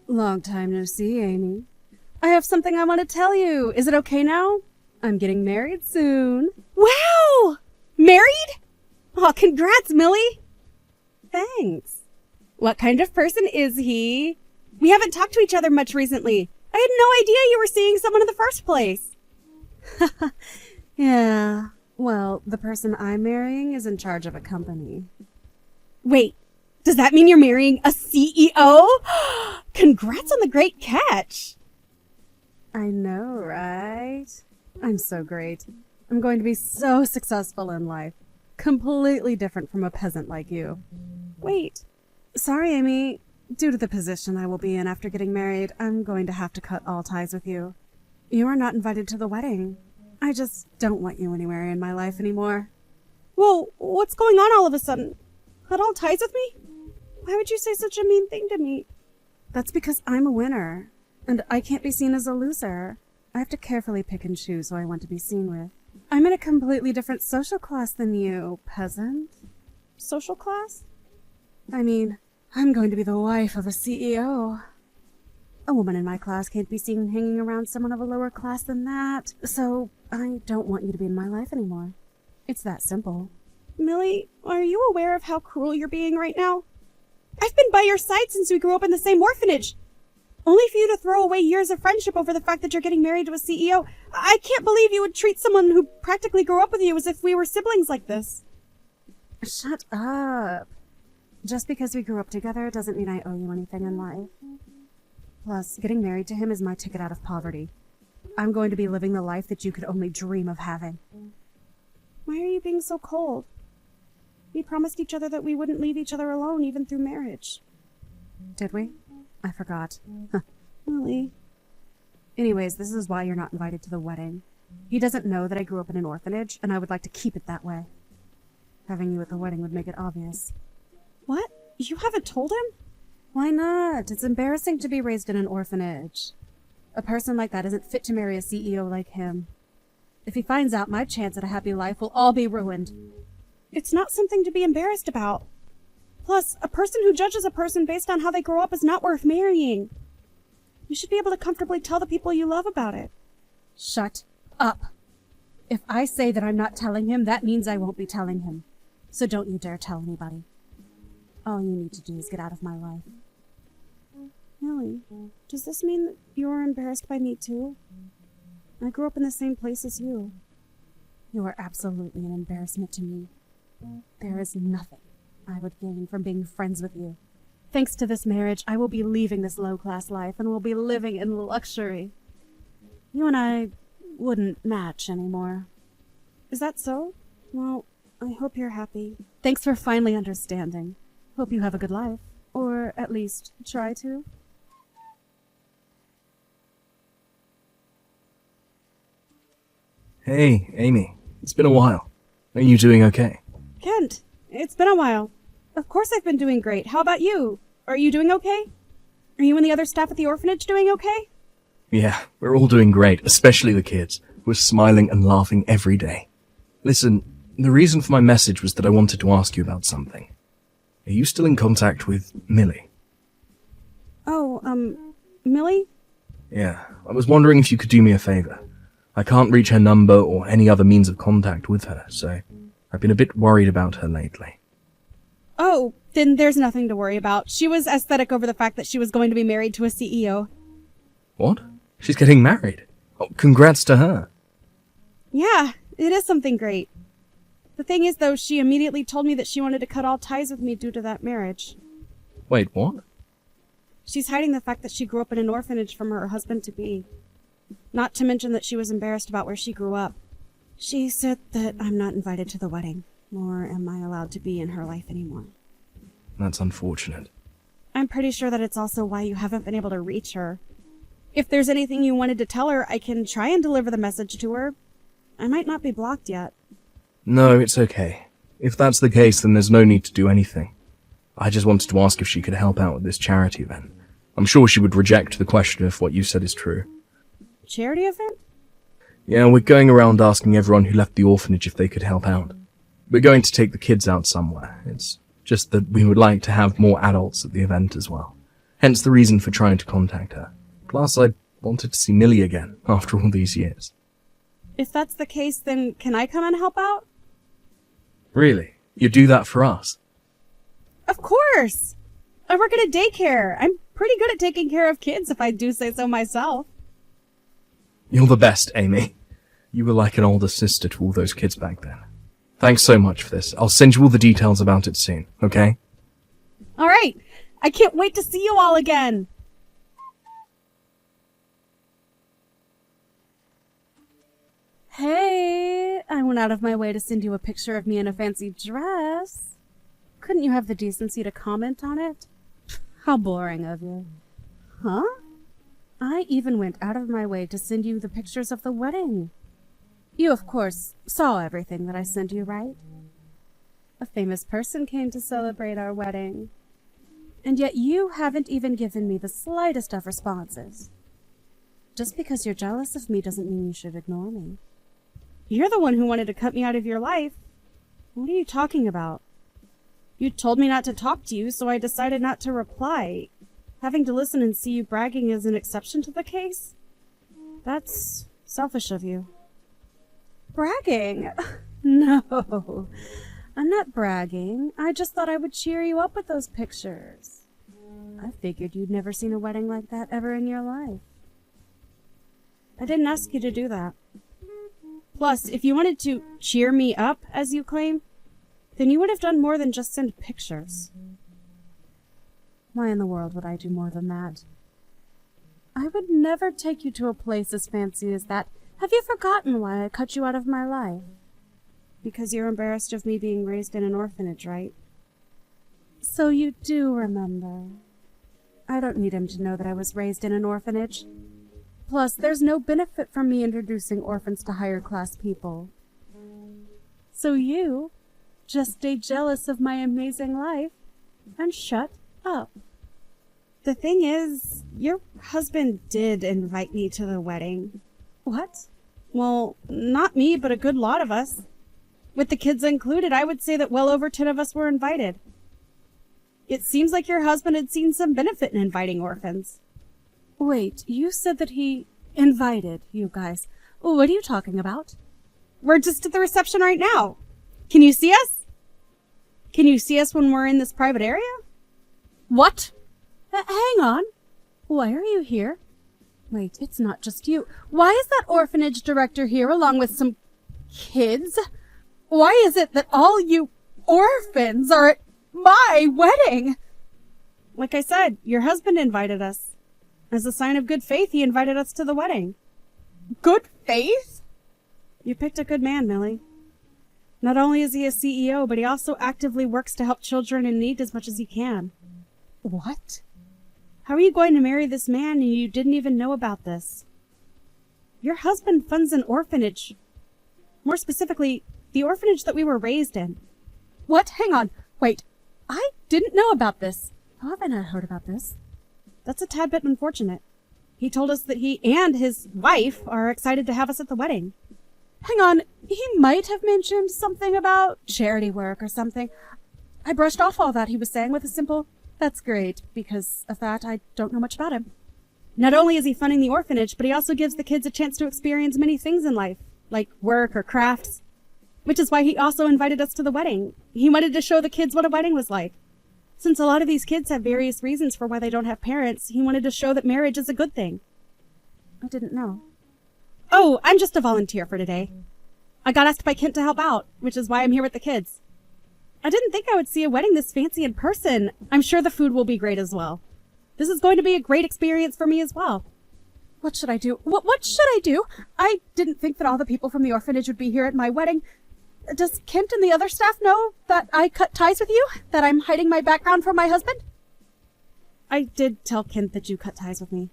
Long time no see, Amy. I have something I want to tell you. Is it okay now? I'm getting married soon. Wow! Married? Oh, congrats, Millie. Thanks. What kind of person is he? We haven't talked to each other much recently. I had no idea you were seeing someone in the first place. Yeah. Well, the person I'm marrying is in charge of a company. Wait, does that mean you're marrying a CEO? Congrats on the great catch. I know, right? I'm so great. I'm going to be so successful in life. Completely different from a peasant like you. Wait. Sorry, Amy. Due to the position I will be in after getting married, I'm going to have to cut all ties with you. You are not invited to the wedding. I just don't want you anywhere in my life anymore. Whoa, what's going on all of a sudden? Cut all ties with me? Why would you say such a mean thing to me? That's because I'm a winner, and I can't be seen as a loser. I have to carefully pick and choose who I want to be seen with. I'm in a completely different social class than you, peasant. Social class? I mean, I'm going to be the wife of a CEO. A woman in my class can't be seen hanging around someone of a lower class than that, so I don't want you to be in my life anymore. It's that simple. Millie, are you aware of how cruel you're being right now? I've been by your side since we grew up in the same orphanage. Only for you to throw away years of friendship over the fact that you're getting married to a CEO. I can't believe you would treat someone who practically grew up with you as if we were siblings like this. Shut up. Just because we grew up together doesn't mean I owe you anything in life. Plus, getting married to him is my ticket out of poverty. I'm going to be living the life that you could only dream of having. Why are you being so cold? We promised each other that we wouldn't leave each other alone even through marriage. Did we? I forgot. Really? Anyways, this is why you're not invited to the wedding. He doesn't know that I grew up in an orphanage, and I would like to keep it that way. Having you at the wedding would make it obvious. What? You haven't told him? Why not? It's embarrassing to be raised in an orphanage. A person like that isn't fit to marry a CEO like him. If he finds out, my chance at a happy life will all be ruined. It's not something to be embarrassed about. Plus, a person who judges a person based on how they grow up is not worth marrying. You should be able to comfortably tell the people you love about it. Shut up. If I say that I'm not telling him, that means I won't be telling him. So don't you dare tell anybody. All you need to do is get out of my life. Millie, does this mean that you're embarrassed by me too? I grew up in the same place as you. You are absolutely an embarrassment to me. There is nothing I would gain from being friends with you. Thanks to this marriage, I will be leaving this low-class life and will be living in luxury. You and I wouldn't match anymore. Is that so? Well, I hope you're happy. Thanks for finally understanding. Hope you have a good life. Or at least try to. Hey, Amy. It's been a while. Are you doing okay? Kent, it's been a while. Of course I've been doing great. How about you? Are you doing okay? Are you and the other staff at the orphanage doing okay? Yeah, we're all doing great, especially the kids. We're smiling and laughing every day. Listen, the reason for my message was that I wanted to ask you about something. Are you still in contact with Millie? Oh, Millie? Yeah, I was wondering if you could do me a favor. I can't reach her number or any other means of contact with her, so I've been a bit worried about her lately. Oh, then there's nothing to worry about. She was aesthetic over the fact that she was going to be married to a CEO. What? She's getting married? Oh, congrats to her. Yeah, it is something great. The thing is, though, she immediately told me that she wanted to cut all ties with me due to that marriage. Wait, what? She's hiding the fact that she grew up in an orphanage from her husband-to-be. Not to mention that she was embarrassed about where she grew up. She said that I'm not invited to the wedding, nor am I allowed to be in her life anymore. That's unfortunate. I'm pretty sure that it's also why you haven't been able to reach her. If there's anything you wanted to tell her, I can try and deliver the message to her. I might not be blocked yet. No, it's okay. If that's the case, then there's no need to do anything. I just wanted to ask if she could help out with this charity event. I'm sure she would reject the question if what you said is true. Charity event? Yeah, we're going around asking everyone who left the orphanage if they could help out. We're going to take the kids out somewhere. It's just that we would like to have more adults at the event as well. Hence the reason for trying to contact her. Plus, I wanted to see Millie again after all these years. If that's the case, then can I come and help out? Really? You'd do that for us? Of course! I work at a daycare. I'm pretty good at taking care of kids, if I do say so myself. You're the best, Amy. You were like an older sister to all those kids back then. Thanks so much for this. I'll send you all the details about it soon, okay? All right. I can't wait to see you all again. Hey, I went out of my way to send you a picture of me in a fancy dress. Couldn't you have the decency to comment on it? How boring of you. Huh? I even went out of my way to send you the pictures of the wedding. You, of course, saw everything that I sent you, right? A famous person came to celebrate our wedding. And yet you haven't even given me the slightest of responses. Just because you're jealous of me doesn't mean you should ignore me. You're the one who wanted to cut me out of your life. What are you talking about? You told me not to talk to you, so I decided not to reply. Having to listen and see you bragging is an exception to the case? That's selfish of you. Bragging? No, I'm not bragging. I just thought I would cheer you up with those pictures. I figured you'd never seen a wedding like that ever in your life. I didn't ask you to do that. Plus, if you wanted to cheer me up, as you claim, then you would have done more than just send pictures. Why in the world would I do more than that? I would never take you to a place as fancy as that. Have you forgotten why I cut you out of my life? Because you're embarrassed of me being raised in an orphanage, right? So you do remember. I don't need him to know that I was raised in an orphanage. Plus, there's no benefit from me introducing orphans to higher-class people. So you just stay jealous of my amazing life and shut up. The thing is, your husband did invite me to the wedding. What? Well, not me, but a good lot of us. With the kids included, I would say that well over 10 of us were invited. It seems like your husband had seen some benefit in inviting orphans. Wait, you said that he invited you guys. What are you talking about? We're just at the reception right now. Can you see us? Can you see us when we're in this private area? What? Hang on. Why are you here? Wait, it's not just you. Why is that orphanage director here along with some kids? Why is it that all you orphans are at my wedding? Like I said, your husband invited us. As a sign of good faith, he invited us to the wedding. Good faith? You picked a good man, Millie. Not only is he a CEO, but he also actively works to help children in need as much as he can. What? How are you going to marry this man and you didn't even know about this? Your husband funds an orphanage. More specifically, the orphanage that we were raised in. What? Hang on. Wait. I didn't know about this. How have I not heard about this? That's a tad bit unfortunate. He told us that he and his wife are excited to have us at the wedding. Hang on. He might have mentioned something about charity work or something. I brushed off all that he was saying with a simple, "That's great," because of that I don't know much about him. Not only is he funding the orphanage, but he also gives the kids a chance to experience many things in life, like work or crafts, which is why he also invited us to the wedding. He wanted to show the kids what a wedding was like. Since a lot of these kids have various reasons for why they don't have parents, he wanted to show that marriage is a good thing. I didn't know. Oh, I'm just a volunteer for today. I got asked by Kent to help out, which is why I'm here with the kids. I didn't think I would see a wedding this fancy in person. I'm sure the food will be great as well. This is going to be a great experience for me as well. What should I do? What should I do? I didn't think that all the people from the orphanage would be here at my wedding. Does Kent and the other staff know that I cut ties with you? That I'm hiding my background from my husband? I did tell Kent that you cut ties with me.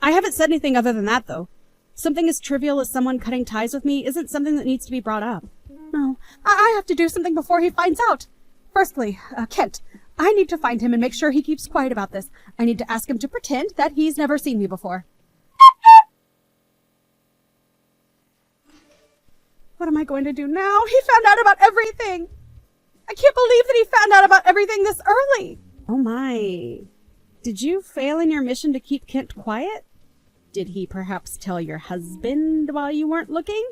I haven't said anything other than that, though. Something as trivial as someone cutting ties with me isn't something that needs to be brought up. No, I have to do something before he finds out. Firstly, Kent, I need to find him and make sure he keeps quiet about this. I need to ask him to pretend that he's never seen me before. What am I going to do now? He found out about everything. I can't believe that he found out about everything this early. Oh my. Did you fail in your mission to keep Kent quiet? Did he perhaps tell your husband while you weren't looking?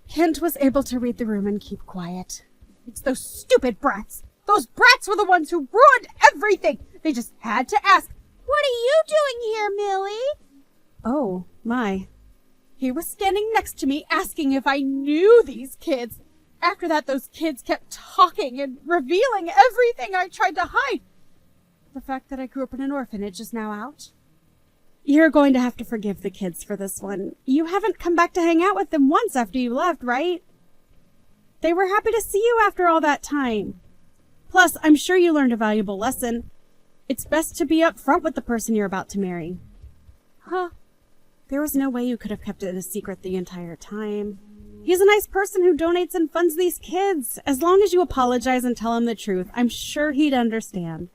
Kent was able to read the room and keep quiet. It's those stupid brats. Those brats were the ones who ruined everything. They just had to ask, "What are you doing here, Millie?" Oh, my. He was standing next to me asking if I knew these kids. After that, those kids kept talking and revealing everything I tried to hide. The fact that I grew up in an orphanage is now out. You're going to have to forgive the kids for this one. You haven't come back to hang out with them once after you left, right? They were happy to see you after all that time. Plus, I'm sure you learned a valuable lesson. It's best to be up front with the person you're about to marry. Huh. There was no way you could have kept it a secret the entire time. He's a nice person who donates and funds these kids. As long as you apologize and tell him the truth, I'm sure he'd understand.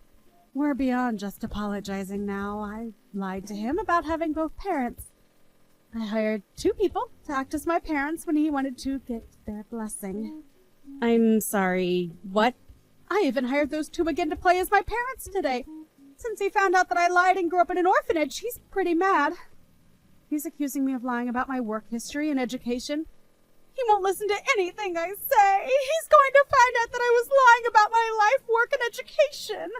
We're beyond just apologizing now. I lied to him about having both parents. I hired 2 people to act as my parents when he wanted to get their blessing. I'm sorry, what? I even hired those 2 again to play as my parents today. Since he found out that I lied and grew up in an orphanage, he's pretty mad. He's accusing me of lying about my work history and education. He won't listen to anything I say. He's going to find out that I was lying about my life, work, and education.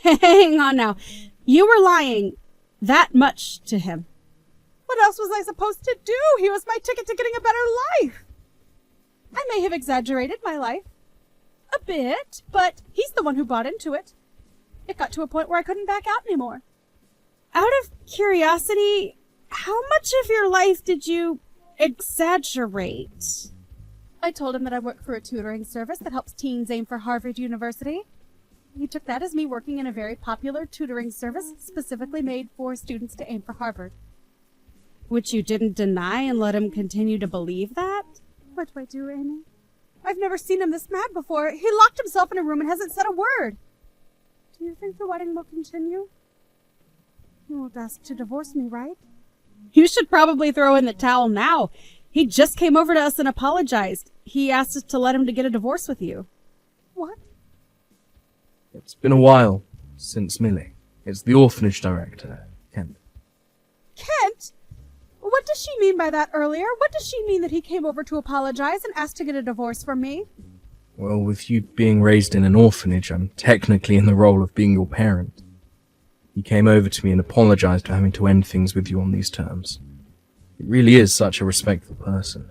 Hang on now. You were lying that much to him. What else was I supposed to do? He was my ticket to getting a better life. I may have exaggerated my life a bit, but he's the one who bought into it. It got to a point where I couldn't back out anymore. Out of curiosity, how much of your life did you exaggerate? I told him that I work for a tutoring service that helps teens aim for Harvard University. He took that as me working in a very popular tutoring service specifically made for students to aim for Harvard. Which you didn't deny and let him continue to believe that? What do I do, Amy? I've never seen him this mad before. He locked himself in a room and hasn't said a word. Do you think the wedding will continue? He won't ask to divorce me, right? You should probably throw in the towel now. He just came over to us and apologized. He asked us to let him to get a divorce with you. What? It's been a while since Millie. It's the orphanage director, Kent. Kent? What does she mean by that earlier? What does she mean that he came over to apologize and asked to get a divorce from me? Well, with you being raised in an orphanage, I'm technically in the role of being your parent. He came over to me and apologized for having to end things with you on these terms. He really is such a respectful person.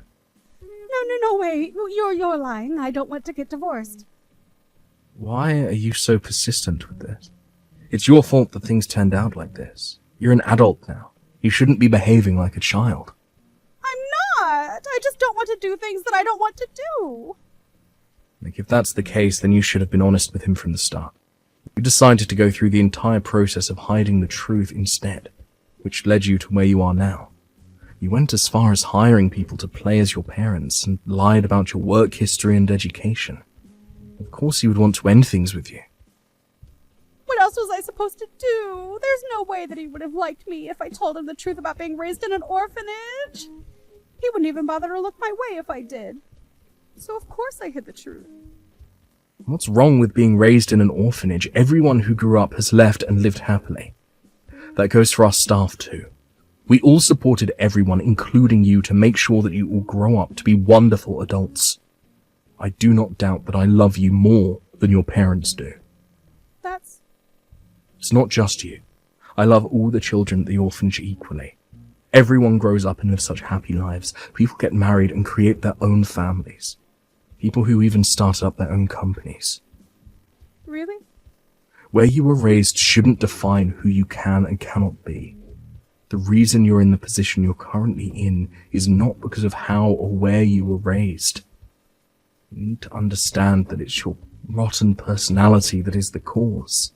No way. You're lying. I don't want to get divorced. Why are you so persistent with this? It's your fault that things turned out like this. You're an adult now. You shouldn't be behaving like a child. I'm not. I just don't want to do things that I don't want to do. Like, if that's the case, then you should have been honest with him from the start. You decided to go through the entire process of hiding the truth instead, which led you to where you are now. You went as far as hiring people to play as your parents and lied about your work history and education. Of course he would want to end things with you. What else was I supposed to do? There's no way that he would have liked me if I told him the truth about being raised in an orphanage. He wouldn't even bother to look my way if I did. So of course I hid the truth. What's wrong with being raised in an orphanage? Everyone who grew up has left and lived happily. That goes for our staff too. We all supported everyone, including you, to make sure that you all grow up to be wonderful adults. I do not doubt that I love you more than your parents do. It's not just you. I love all the children at the orphanage equally. Everyone grows up and lives such happy lives. People get married and create their own families. People who even started up their own companies. Really? Where you were raised shouldn't define who you can and cannot be. The reason you're in the position you're currently in is not because of how or where you were raised. You need to understand that it's your rotten personality that is the cause.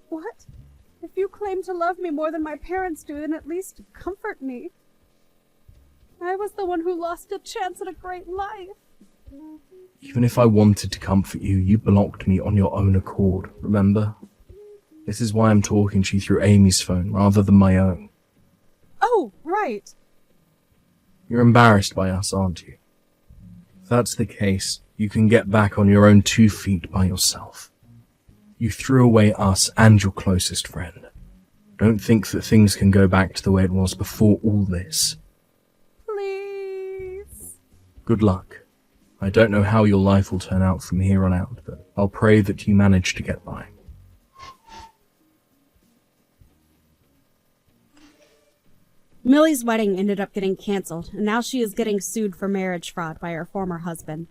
What? If you claim to love me more than my parents do, then at least comfort me. I was the one who lost a chance at a great life. Even if I wanted to comfort you, you blocked me on your own accord, remember? This is why I'm talking to you through Amy's phone rather than my own. Oh, right. You're embarrassed by us, aren't you? If that's the case, you can get back on your own 2 feet by yourself. You threw away us and your closest friend. Don't think that things can go back to the way it was before all this. Please. Good luck. I don't know how your life will turn out from here on out, but I'll pray that you manage to get by. Millie's wedding ended up getting canceled, and now she is getting sued for marriage fraud by her former husband.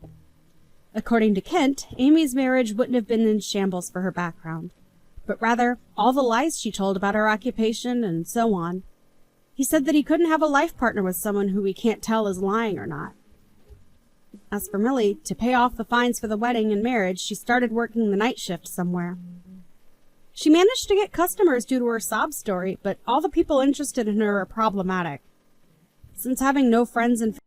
According to Kent, Amy's marriage wouldn't have been in shambles for her background, but rather all the lies she told about her occupation and so on. He said that he couldn't have a life partner with someone who he can't tell is lying or not. As for Millie, to pay off the fines for the wedding and marriage, she started working the night shift somewhere. She managed to get customers due to her sob story, but all the people interested in her are problematic. Since having no friends and